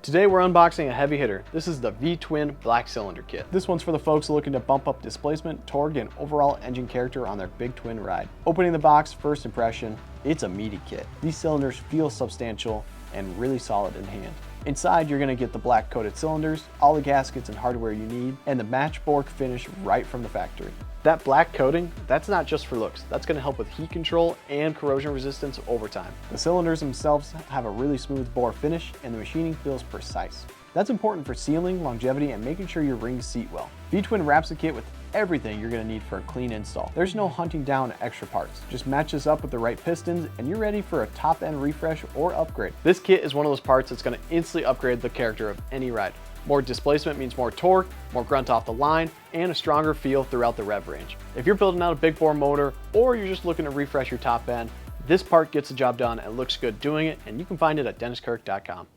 Today we're unboxing a heavy hitter. This is the V-twin black cylinder kit. This one's for the folks looking to bump up displacement, torque, and overall engine character on their big twin ride. Opening the box, first impression, it's a meaty kit. These cylinders feel substantial and really solid in hand. Inside, you're gonna get the black coated cylinders, all the gaskets and hardware you need, and the matchboard finish right from the factory. That black coating, that's not just for looks. That's gonna help with heat control and corrosion resistance over time. The cylinders themselves have a really smooth bore finish and the machining feels precise. That's important for sealing, longevity, and making sure your rings seat well. V-twin wraps the kit with everything you're gonna need for a clean install. There's no hunting down extra parts. Just match this up with the right pistons and you're ready for a top end refresh or upgrade. This kit is one of those parts that's gonna instantly upgrade the character of any ride. More displacement means more torque, more grunt off the line, and a stronger feel throughout the rev range. If you're building out a big bore motor or you're just looking to refresh your top end, this part gets the job done and looks good doing it, and you can find it at DennisKirk.com.